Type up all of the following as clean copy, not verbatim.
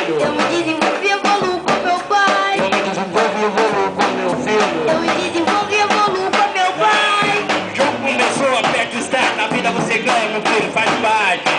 filho. Eu me desenvolvi e evoluo com meu pai. Eu me desenvolvo e evoluo com meu filho. Eu me desenvolvi e evoluo com meu pai. O jogo começou, aperta o start. Na vida você ganha, meu filho, faz parte.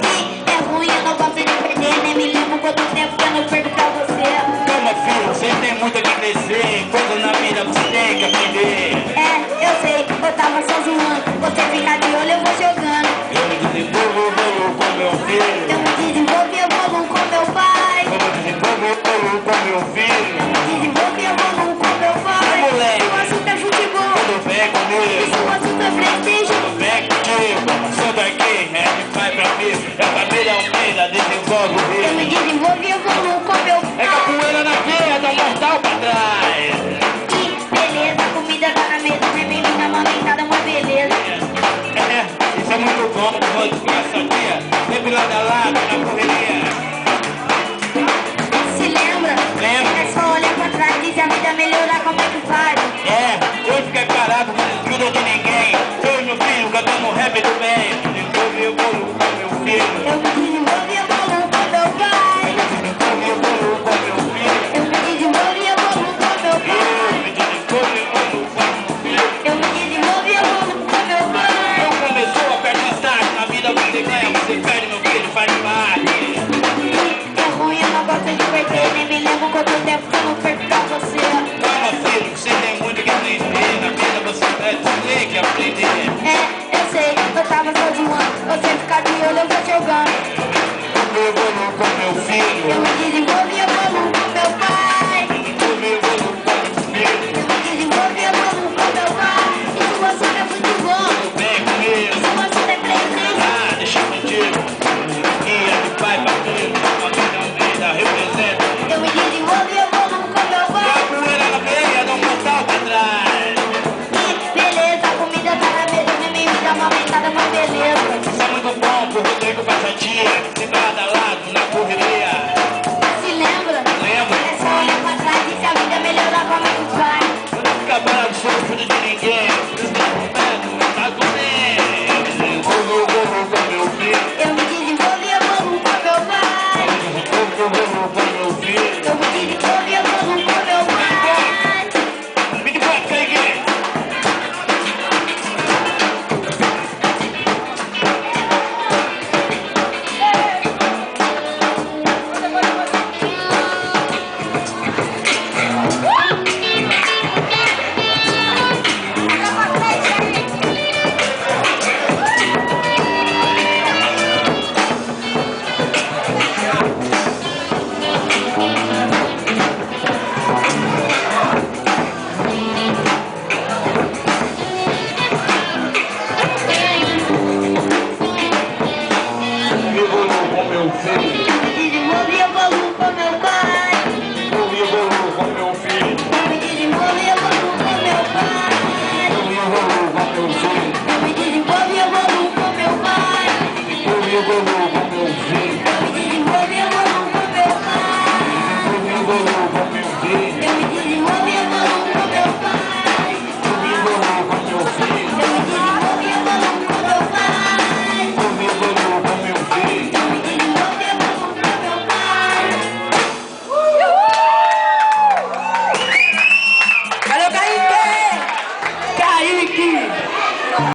Se é ruim, eu não gosto de perder. Nem me lembro quanto tempo que eu não perco pra você. Calma, filho, você tem muito a que crescer. Coisa na vida você tem que aprender. É, eu sei, eu tava só zoando. Você fica de olho, eu vou jogando. Eu me desenvolvo e evoluo com meu filho. Eu me desenvolvi e evoluo com meu pai. Eu me desenvolvo e evoluo com meu filho. Eu me desenvolvi e evoluo com meu pai. Ô, moleque. Se o assunto é futebol, Tudo bem e comigo? se o assunto é Playstation, Tudo bem contigo? Sou daqui, é de pai pra filho. É família unida, desenvolve o eu me filho. desenvolvi e evoluo com meu É pai. capoeira na veia, dá mortal pra trás. Que beleza, a comida tá na mesa, minha menina amamentada, uma beleza. Isso é muito bom, vou te passar o dia. Sempre lado a lado, na correria. Se lembra? Lembro. É só olhar pra trás e se a vida melhorar, como é que faz? Hoje fiquei parado, não ajuda de ninguém. Eu e meu filho cantando rap do bem. Desenvolve e evoluo com meu filho. Eu me desenvolvi e evoluo com meu pai. Desenvolve e evoluo com meu filho. Eu me desenvolvi e evoluo com meu pai. Me desenvolve e evoluo com meu filho. Eu me desenvolvi e evoluo com meu pai. Não começou, aperta o start. Na vida você ganha, você perde, meu filho, faz parte. É ruim, eu não gosto de perder, nem me lembro quanto tempo que eu não perco pra você. Calma, filho, você tem muito que aprender. Na vida você tem que aprender. É, eu sei, eu tava só zoando. Você ficar de olho, eu vou jogando. Eu evoluo com meu Eu filho. me desenvolvi e evoluo com meu pai. Desenvolve e evoluo com meu filho. Eu me desenvolvi e evoluo com meu pai. E se o assunto é futebol, Tudo bem comigo? e se o assunto é Playstation, Ah, deixa contigo. Aqui é do pai pra filho. A vida unida representa. eu me desenvolvi e evoluo com meu pai. Capoeira na veia, dá um mortal pra trás. Que beleza, a comida tá na mesa, minha menina amamentada, uma beleza. Isso é muito bom pro Rodrigo Passatia. Sempre lado a lado, na correria. Se lembra? Lembro. É só olhar pra trás e se a vida melhorar, como é que faz? Eu não fica bravo, sou filho de ninguém. Tá tudo bem. Eu me desenvolvo e evoluo com meu filho. Eu me desenvolvi e evoluo com meu pai. Eu me desenvolvo e evoluo com meu filho. Eu me desenvolvi e evoluo com meu pai. Me devolve, Kaique. Eu evoluo com meu filho.